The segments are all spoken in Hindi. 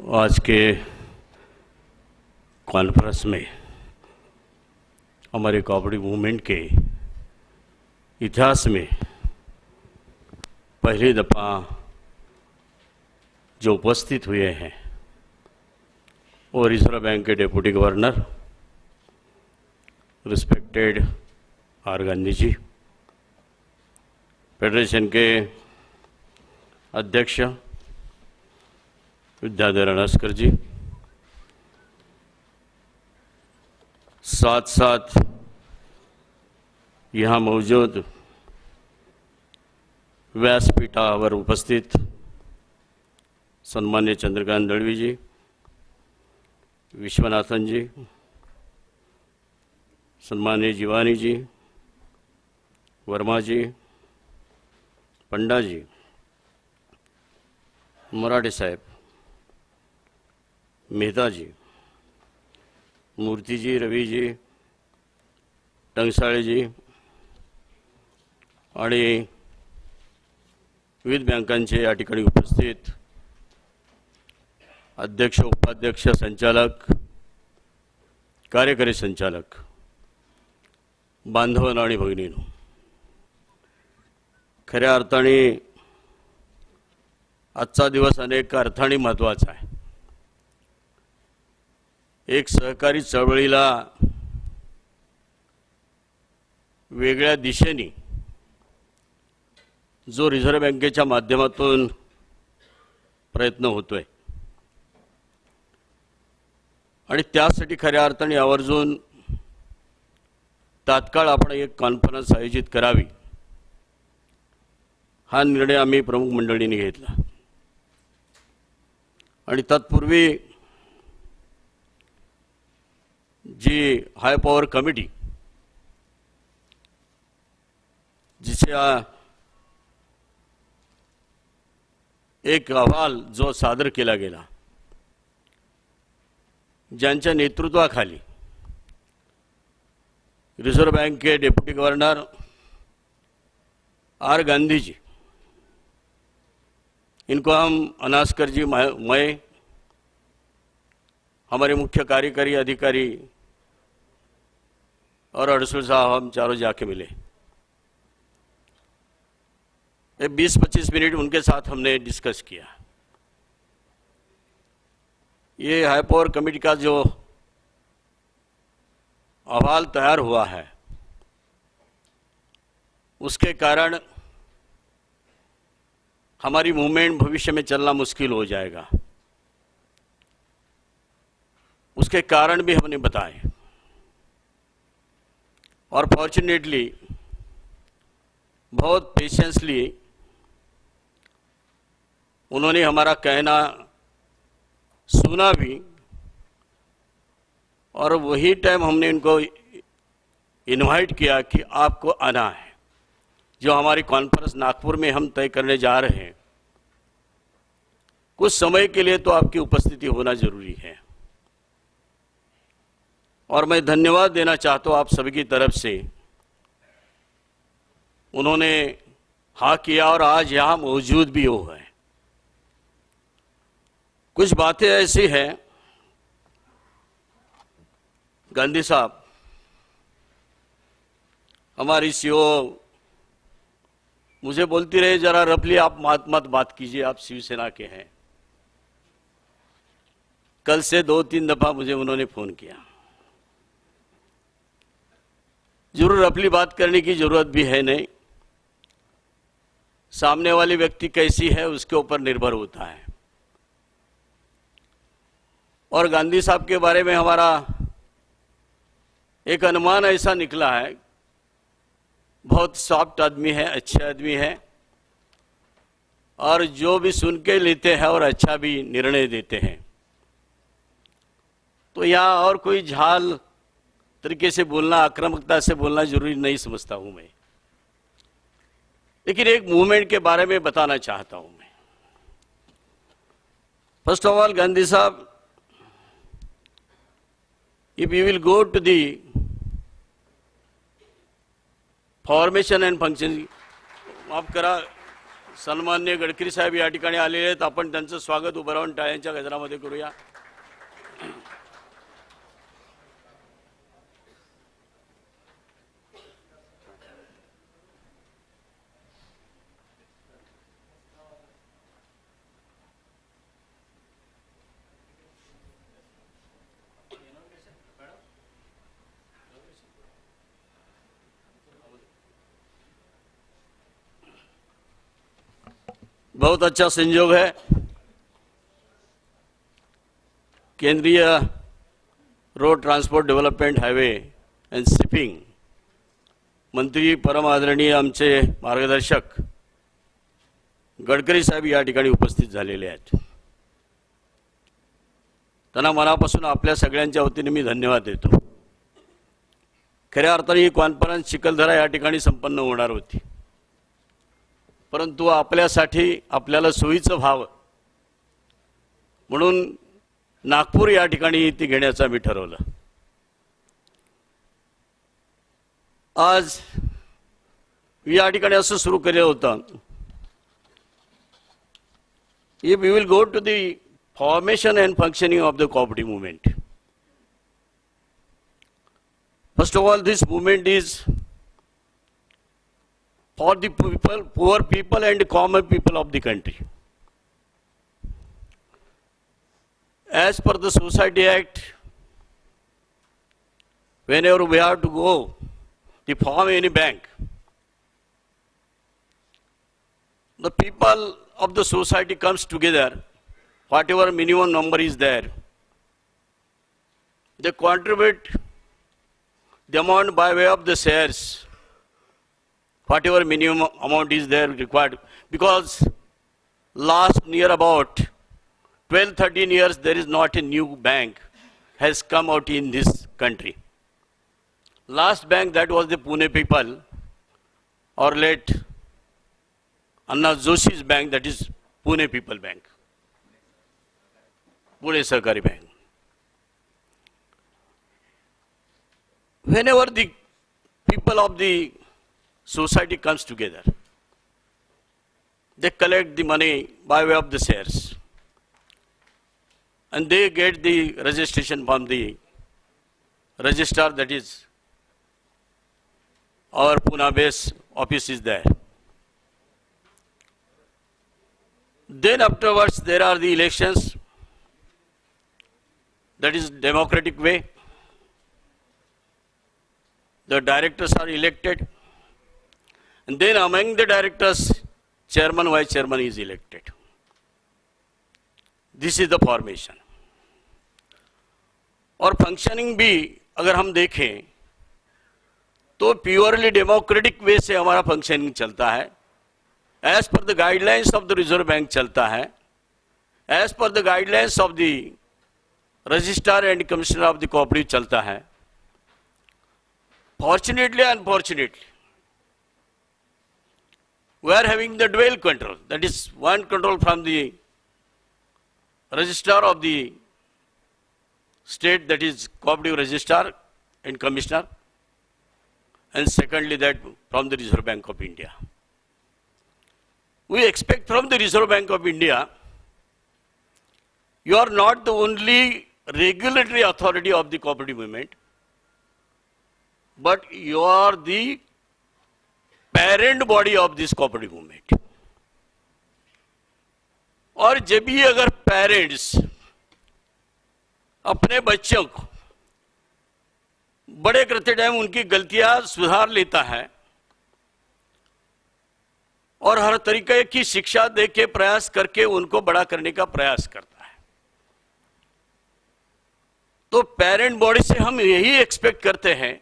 आज के कॉन्फ्रेंस में हमारे कोऑपरेटिव मूवमेंट के इतिहास में पहली दफ़ा जो उपस्थित हुए हैं वो रिजर्व बैंक के deputy governor respected R Gandhi ji, federation के अध्यक्ष विद्याधर अनास्कर जी, साथ साथ यहाँ मौजूद व्यासपीठावर उपस्थित सम्मान्य चंद्रकांत दळवी जी, विश्वनाथन जी, सम्मान्य जीवानी जी, वर्मा जी, पंडा जी, मराठे साहेब, मेहता जी, मूर्ति जी, रवि जी, टंगसाळे जी आणि विविध बँकांचे या ठिकाणी उपस्थित अध्यक्ष, उपाध्यक्ष, संचालक, कार्यकारी संचालक, बांधवांनो आणि भगिनींनो, खऱ्या अर्थाने आजचा दिवस अनेक अर्थाने महत्त्वाचा आहे। एक सहकारी चळवळीला वेगळ्या दिशेने जो रिझर्व्ह बँकेच्या माध्यमातून प्रयत्न होतोय आणि त्यासाठी खऱ्या अर्थाने आवर्जून तात्काळ आपण एक कॉन्फरन्स आयोजित करावी हा निर्णय आम्ही प्रमुख मंडळींनी घेतला आणि तत्पूर्वी जी हाय पॉवर कमिटी जिसे एक अहवाल जो सादर केला गेला, ज्यांच्या नेतृत्वाखाली रिजर्व बैंक के डिप्टी गवर्नर आर गांधी जी, इनको हम अनास्कर जी, मैं, हमारे मुख्य कार्यकारी अधिकारी और अड़सुल साहब, हम चारों जाके मिले। 20-25 मिनट उनके साथ हमने डिस्कस किया। ये हाई पावर कमेटी का जो अहवाल तैयार हुआ है उसके कारण हमारी मूवमेंट भविष्य में चलना मुश्किल हो जाएगा। उसके कारण भी हमने बताए और फॉर्चुनेटली बहुत पेशेंसली उन्होंने हमारा कहना सुना भी और वही टाइम हमने इनको इनवाइट किया कि आपको आना है। जो हमारी कॉन्फ्रेंस नागपुर में हम तय करने जा रहे हैं, कुछ समय के लिए तो आपकी उपस्थिति होना जरूरी है और मैं धन्यवाद देना चाहता हूँ आप सभी की तरफ से। उन्होंने हाँ किया और आज यहाँ मौजूद भी हो है। कुछ बातें ऐसी हैं, गांधी साहब हमारी सीओ मुझे बोलती रहे जरा रफली आप मत बात कीजिए, आप शिवसेना के हैं। कल से 2-3 दफा मुझे उन्होंने फोन किया। जरूर रफली बात करने की जरूरत भी है नहीं, सामने वाली व्यक्ति कैसी है उसके ऊपर निर्भर होता है। और गांधी साहब के बारे में हमारा एक अनुमान ऐसा निकला है, बहुत सॉफ्ट आदमी है, अच्छे आदमी है और जो भी सुन के लेते हैं और अच्छा भी निर्णय देते हैं। तो यहाँ और कोई झाल तरीके से बोलना, आक्रामकता से बोलना जरूरी नहीं समझता हूं मैं, लेकिन एक मूवमेंट के बारे में बताना चाहता हूं मैं। फर्स्ट ऑफ ऑल गांधी साहब, if you will go to the formation and function, माफ करा सन्माननीय गडकरी साहेब या ठिकाणी आलेले आहेत. आपण त्यांचं स्वागत उभं राहून टाळ्यांच्या गजरामध्ये करूया. बहुत अच्छा संयोग है, केंद्रीय road transport development highway and shipping मंत्री परम आदरणीय आमचे मार्गदर्शक गडकरी साहेब या ठिकाणी उपस्थित झालेले आहेत. त्यांना मनापासून आपल्या सगळ्यांच्या वतीने मी धन्यवाद देतो. खऱ्या अर्थाने ही कॉन्फरन्स चिखलदरा या ठिकाणी संपन्न होणार होती, परंतु आपल्यासाठी आपल्याला सोयीचं व्हावं म्हणून नागपूर या ठिकाणी ती घेण्याचं मी ठरवलं. आज या ठिकाणी असं सुरू केलं होतं, if we will go to the formation and functioning of the cooperative movement. First of all, this movement is for the people, poor people and common people of the country. As per the Society Act, whenever we have to go to form any bank, the people of the society comes together, whatever minimum number is there, they contribute the amount by way of the shares, whatever minimum amount is there required, because last near about 12-13 years there is not a new bank has come out in this country. Last bank, that was the Pune people, or late Anna Joshi's bank, that is Pune People Bank, Pune Sahkari Bank. Whenever the people of the society comes together, they collect the money by way of the shares, and they get the registration from the registrar, that is our Pune base office is there. Then afterwards there are the elections, that is democratic way. The directors are elected, and then among the directors, chairman, vice chairman is elected. This is the formation. और फंक्शनिंग भी अगर हम देखें तो प्योरली डेमोक्रेटिक वे से हमारा फंक्शनिंग चलता है. As per the guidelines of the Reserve Bank चलता है, as per the guidelines of the registrar and commissioner of the cooperative चलता है. Fortunately, unfortunately, we are having the dual control. That is, one control from the registrar of the state, that is cooperative registrar and commissioner, and secondly that from the Reserve Bank of India. We expect from the Reserve Bank of India, you are not the only regulatory authority of the cooperative movement, but you are the parent body of this cooperative movement. और जब भी अगर पेरेंट्स अपने बच्चों को बड़े करते टाइम उनकी गलतियां सुधार लेता है और हर तरीके की शिक्षा देके प्रयास करके उनको बड़ा करने का प्रयास करता है, तो पेरेंट बॉडी से हम यही एक्सपेक्ट करते हैं,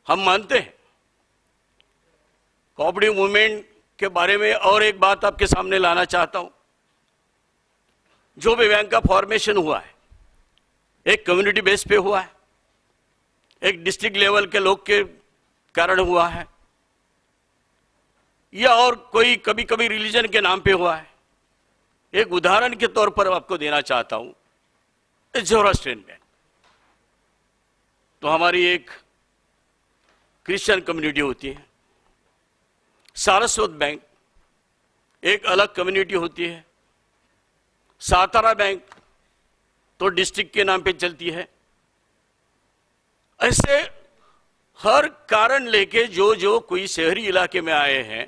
हम मानते हैं. कोऑपरेटिव मूवमेंट के बारे में और एक बात आपके सामने लाना चाहता हूं. जो भी बैंक का फॉर्मेशन हुआ है, एक कम्युनिटी बेस पे हुआ है, एक डिस्ट्रिक्ट लेवल के लोग के कारण हुआ है, या और कोई कभी कभी रिलीजन के नाम पे हुआ है. एक उदाहरण के तौर पर आपको देना चाहता हूं, ज़ोरास्ट्रियन बैंक. तो हमारी एक क्रिश्चियन कम्युनिटी होती है. सारस्वत बैंक एक अलग कम्युनिटी होती है। सातारा बैंक तो डिस्ट्रिक्ट के नाम पे चलती है। ऐसे हर कारण लेके जो जो कोई शहरी इलाके में आए हैं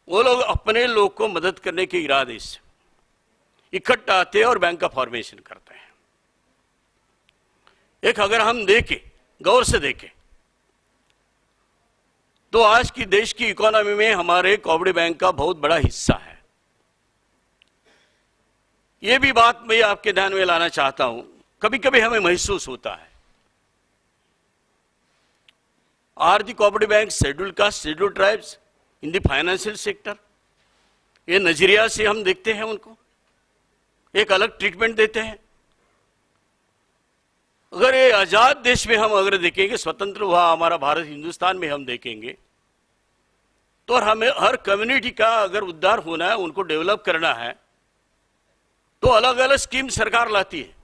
वो लोग अपने लोग को मदद करने के इरादे से इकट्ठा आते हैं और बैंक का फॉर्मेशन करते हैं। एक अगर हम देखें, गौर से देखें, तो आज की देश की इकोनॉमी में हमारे कोऑपरेटिव बैंक का बहुत बड़ा हिस्सा है। यह भी बात मैं आपके ध्यान में लाना चाहता हूं। कभी कभी हमें महसूस होता है are the cooperative bank scheduled caste, scheduled tribes in the financial sector, ये नजरिया से हम देखते हैं, उनको एक अलग ट्रीटमेंट देते हैं। अगर ये आजाद देश में हम अगर देखेंगे, स्वतंत्र हुआ हमारा भारत हिंदुस्तान में हम देखेंगे, तो हमें हर कम्युनिटी का अगर उद्धार होना है, उनको डेवलप करना है, तो अलग अलग स्कीम सरकार लाती है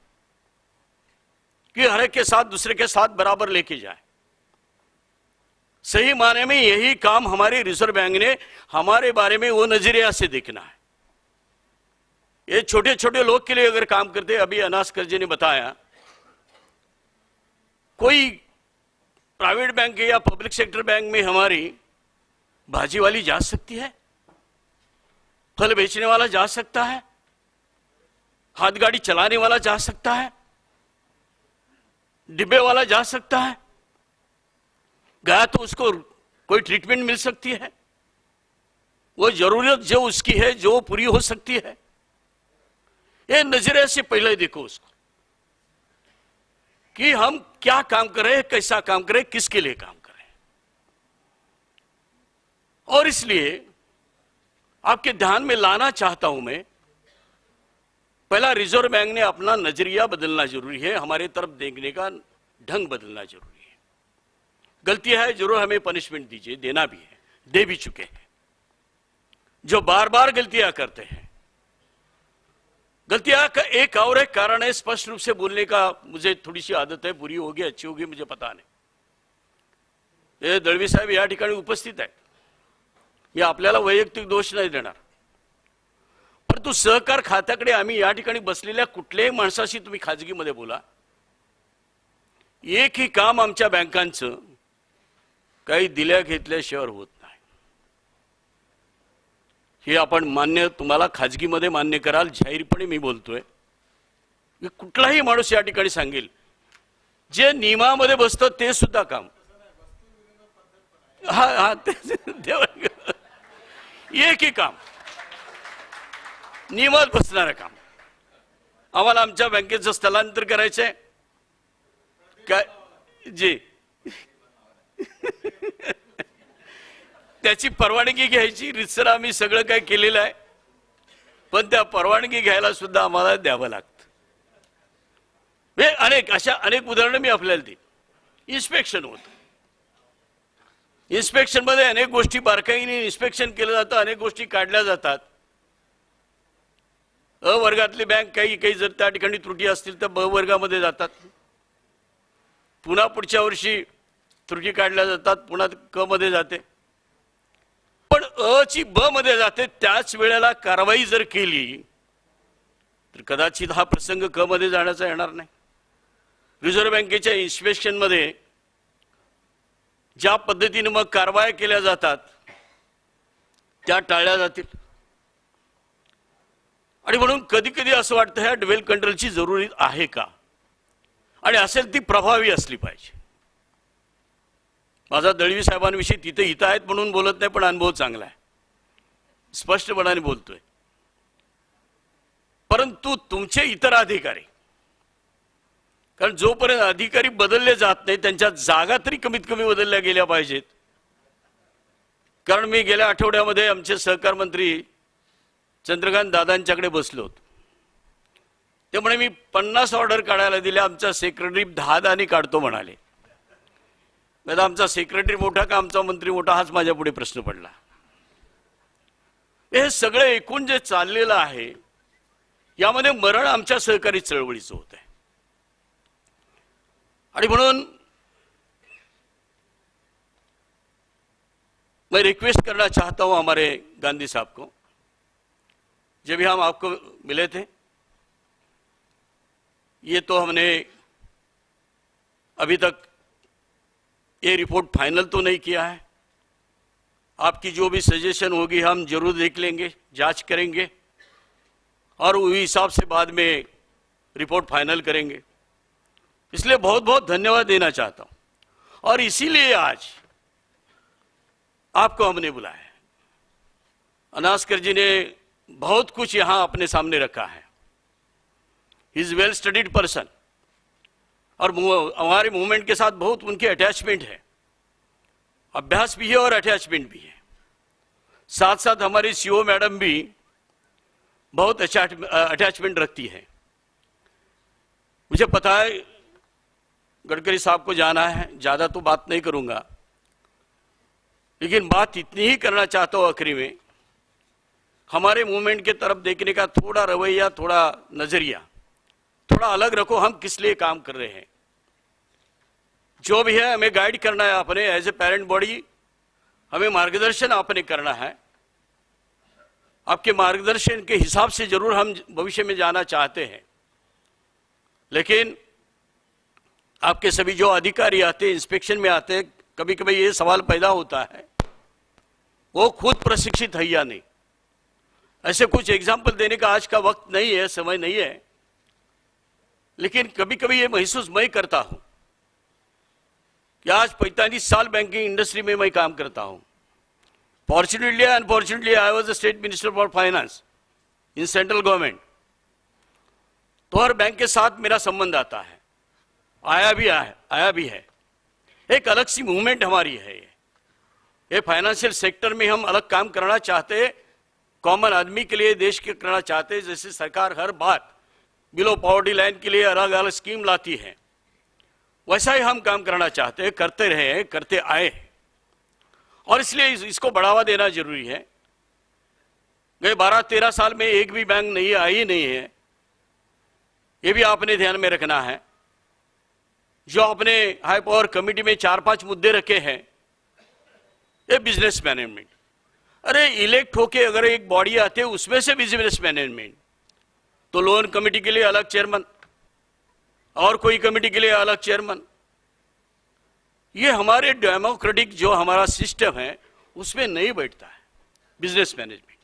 कि हर एक के साथ दूसरे के साथ बराबर लेके जाए। सही माने में यही काम हमारे रिजर्व बैंक ने हमारे बारे में वो नजरिया से देखना है। ये छोटे छोटे लोग के लिए अगर काम करते, अभी अनास करजे ने बताया, कोई प्राइवेट बैंक या पब्लिक सेक्टर बैंक में हमारी भाजी वाली जा सकती है, फल बेचने वाला जा सकता है, हाथ गाड़ी चलाने वाला जा सकता है, डिब्बे वाला जा सकता है, गया तो उसको कोई ट्रीटमेंट मिल सकती है, वो जरूरत जो उसकी है जो पूरी हो सकती है। ये नजरिए से पहले देखो उसको कि हम क्या काम कर रहे हैं, कैसा काम कर रहे हैं, किसके लिए काम कर रहे हैं। और इसलिए आपके ध्यान में लाना चाहता हूं मैं, पहला रिजर्व बैंक ने अपना नजरिया बदलना जरूरी है, हमारे तरफ देखने का ढंग बदलना जरूरी है। गलती है जरूर, हमें पनिशमेंट दीजिए, देना भी है, दे भी चुके हैं। जो बार बार गलतियां करते हैं, गलतियां का एक और एक कारण है, स्पष्ट रूप से बोलने का मुझे थोड़ी सी आदत है, बुरी होगी अच्छी होगी मुझे पता नहीं। ये दळवी साहेब या ठिकाणी उपस्थित आहे, मी आपल्याला वैयक्तिक दोष नाही देणार, परंतु सहकार खात्याकडे आम्ही या ठिकाणी बसलेल्या कुठल्याही माणसाशी तुम्ही खाजगीमध्ये बोला, एकही काम आमच्या बँकांचं काही दिल्या घेतल्याशिवाय होत नाही। हे आपण मान्य, तुम्हाला खाजगीमध्ये मान्य कराल, जाहीरपणे मी बोलतोय, कुठलाही माणूस या ठिकाणी सांगेल जे नियमामध्ये बसतं ते सुद्धा काम, हा हा एकही काम नियमात बसणारं काम, आम्हाला आमच्या बँकेचं स्थलांतर करायचंय काय जी त्याची परवानगी घ्यायची, रितसर आम्ही सगळं काय केलेलं आहे, पण त्या परवानगी घ्यायला सुद्धा आम्हाला द्यावं लागतं। हे अनेक अशा अनेक उदाहरणं मी आपल्याला देईन। इन्स्पेक्शन होतं, इन्स्पेक्शन मध्ये अनेक गोष्टी बारकाईने इन्स्पेक्शन केलं जातं, अनेक गोष्टी काढल्या जातात। अ वर्गातली बँक काही काही जर त्या ठिकाणी त्रुटी असतील तर ब वर्गामध्ये जातात, पुन्हा पुढच्या वर्षी त्रुटी काढल्या जातात, पुन्हा क मध्ये जाते, पण अ ची ब मध्ये जाते। त्याच वेळेला कारवाई जर केली तर कदाचित हा प्रसंग क मध्ये जाण्याचा येणार नाही। रिझर्व्ह बँकेच्या इन्स्पेक्शन मध्ये ज्या पद्धतीने मग कारवाया केल्या जातात त्या टाळल्या जातील, आणि म्हणून कधी कधी असं वाटतं ह्या ड्युअल कंट्रोलची जरुरी आहे का, आणि असेल ती प्रभावी असली पाहिजे। माझा दळवी साहेबांविषयी तिथे हित आहेत म्हणून बोलत नाही, पण अनुभव चांगला आहे, स्पष्टपणाने बोलतोय। परंतु तुमचे इतर अधिकारी, कारण जोपर्यंत अधिकारी बदलले जात नाही त्यांच्या जागा तरी कमीत कमी बदलल्या गेल्या पाहिजेत। कारण मी गेल्या आठवड्यामध्ये आमचे सहकार मंत्री चंद्रकांत दादांच्याकडे बसलो होतो, ते म्हणे मी 50 ऑर्डर काढायला दिल्या, आमचा सेक्रेटरी 10 काढतो म्हणाले। आता आमचा सेक्रेटरी मोठा का आमचा मंत्री मोठा, हाच माझ्या पुढे प्रश्न पडला। हे सगळं एकूण जे चाललेलं आहे यामध्ये मरण आमच्या सहकारी चळवळीचं होत आहे, आणि म्हणून मैं रिक्वेस्ट करना चाहता हूं हमारे गांधी साहब को, जब भी हम आपको मिले थे, ये तो हमने अभी तक ये रिपोर्ट फाइनल तो नहीं किया है, आपकी जो भी सजेशन होगी हम जरूर देख लेंगे, जांच करेंगे और उसी हिसाब से बाद में रिपोर्ट फाइनल करेंगे। इसलिए बहुत बहुत धन्यवाद देना चाहता हूं और इसीलिए आज आपको हमने बुलाया है। अनास्कर जी ने बहुत कुछ यहां अपने सामने रखा है। He is well studied person और हमारे मूवमेंट के साथ बहुत उनकी अटैचमेंट है, अभ्यास भी है और अटैचमेंट भी है। साथ साथ हमारी सीओ मैडम भी बहुत अटैचमेंट रखती है। मुझे पता है गडकरी साहब को जाना है, ज्यादा तो बात नहीं करूंगा, लेकिन बात इतनी ही करना चाहता हूं आखिरी में, हमारे मूवमेंट के तरफ देखने का थोड़ा रवैया, थोड़ा नजरिया थोड़ा अलग रखो। हम किस लिए काम कर रहे हैं, जो भी है हमें गाइड करना है आपने, एज ए पेरेंट बॉडी हमें मार्गदर्शन आपने करना है। आपके मार्गदर्शन के हिसाब से जरूर हम भविष्य में जाना चाहते हैं, लेकिन आपके सभी जो अधिकारी आते हैं, इंस्पेक्शन में आते हैं, कभी कभी ये सवाल पैदा होता है वो खुद प्रशिक्षित है या नहीं। ऐसे कुछ एग्जाम्पल देने का आज का वक्त नहीं है, समय नहीं है, लेकिन कभी कभी ये महसूस मैं करता हूं कि आज 45 साल बैंकिंग इंडस्ट्री में मैं काम करता हूं। Fortunately unfortunately I was the state minister for finance in central government, तो हर बैंक के साथ मेरा संबंध आता है, आया भी है। एक अलग सी मूवमेंट हमारी है ये फाइनेंशियल सेक्टर में हम अलग काम करना चाहते हैं, कॉमन आदमी के लिए, देश के करना चाहते हैं। जैसे सरकार हर बात बिलो पॉवर्टी लाइन के लिए अलग अलग स्कीम लाती है, वैसा ही हम काम करना चाहते हैं, करते रहे हैं, करते आए हैं, और इसलिए इसको बढ़ावा देना जरूरी है। गए 12-13 साल में एक भी बैंक नहीं आई नहीं है, ये भी आपने ध्यान में रखना है। जो आपने हाई पावर कमेटी में 4-5 मुद्दे रखे हैं, ये बिजनेस मैनेजमेंट, अरे इलेक्ट होके अगर एक बॉडी आते है उसमें से बिजनेस मैनेजमेंट, तो लोन कमेटी के लिए अलग चेयरमैन और कोई कमेटी के लिए अलग चेयरमैन, ये हमारे डेमोक्रेटिक जो हमारा सिस्टम है उसमें नहीं बैठता है। बिजनेस मैनेजमेंट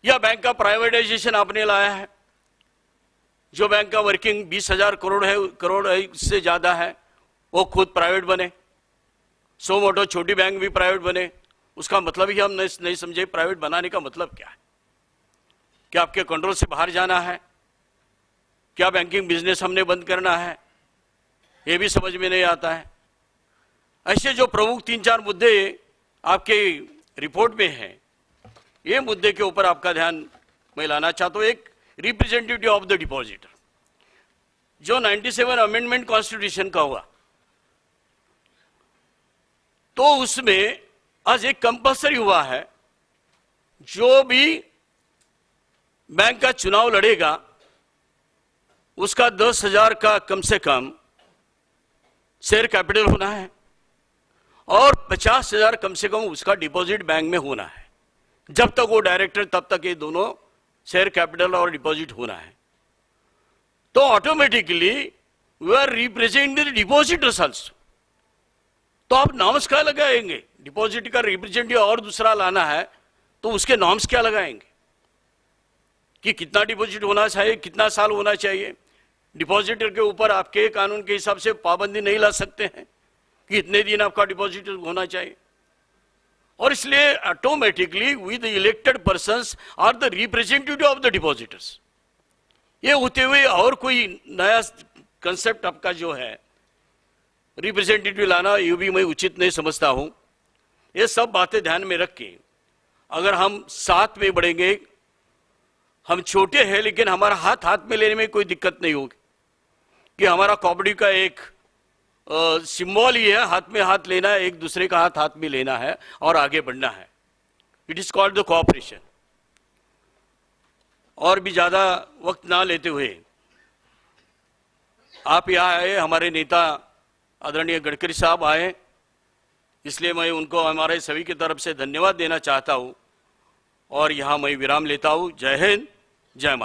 या बैंक का प्राइवेटाइजेशन आपने लाया है, जो बैंक का वर्किंग 20,000 करोड़ से ज्यादा है वो खुद प्राइवेट बने, सो मोटो छोटी बैंक भी प्राइवेट बने। उसका मतलब ही हम नहीं समझे, प्राइवेट बनाने का मतलब क्या है? क्या आपके कंट्रोल से बाहर जाना है? क्या बैंकिंग बिजनेस हमने बंद करना है? ये भी समझ में नहीं आता है। ऐसे जो प्रमुख 3-4 मुद्दे आपके रिपोर्ट में हैं, ये मुद्दे के ऊपर आपका ध्यान मैं लाना चाहता हूं। एक रिप्रेजेंटेटिव ऑफ द डिपॉजिटर, जो 97 अमेंडमेंट कॉन्स्टिट्यूशन का हुआ, तो उसमें आज एक कंपल्सरी हुआ है, जो भी बैंक का चुनाव लड़ेगा उसका 10,000 का कम से कम शेयर कैपिटल होना है और 50,000 कम से कम उसका डिपॉजिट बैंक में होना है। जब तक वो डायरेक्टर, तब तक ये दोनों शेयर कैपिटल और डिपॉजिट होना है। तो automatically we are representing the depositors also. तो आप नॉर्म्स क्या लगाएंगे? डिपॉजिट का रिप्रेजेंटेटिव और दूसरा लाना है तो उसके नॉर्म्स क्या लगाएंगे कि कितना डिपॉजिट होना चाहिए, कितना साल होना चाहिए? डिपॉजिटर के ऊपर आपके कानून के हिसाब से पाबंदी नहीं ला सकते हैं कि इतने दिन आपका डिपॉजिट होना चाहिए। और इसलिए automatically we the elected persons are the representative of the depositors. ये होते हुए और कोई नया कंसेप्ट आपका जो है रिप्रेजेंटेटिव लाना, ये भी मैं उचित नहीं समझता हूं। ये सब बातें ध्यान में रख के अगर हम साथ में बढ़ेंगे, हम छोटे हैं लेकिन हमारा हाथ हाथ में लेने में कोई दिक्कत नहीं होगी, कि हमारा कोऑपरेटिव का एक सिंबल ही है, हाथ में हाथ लेना है, एक दूसरे का हाथ हाथ में लेना है और आगे बढ़ना है। It is called the cooperation. और भी ज्यादा वक्त ना लेते हुए आप यहाँ आए, हमारे नेता आदरणीय गडकरी साहब आए, इसलिए मैं उनको हमारे सभी की तरफ से धन्यवाद देना चाहता हूं और यहां मैं विराम लेता हूं। जय हिंद, जय माता।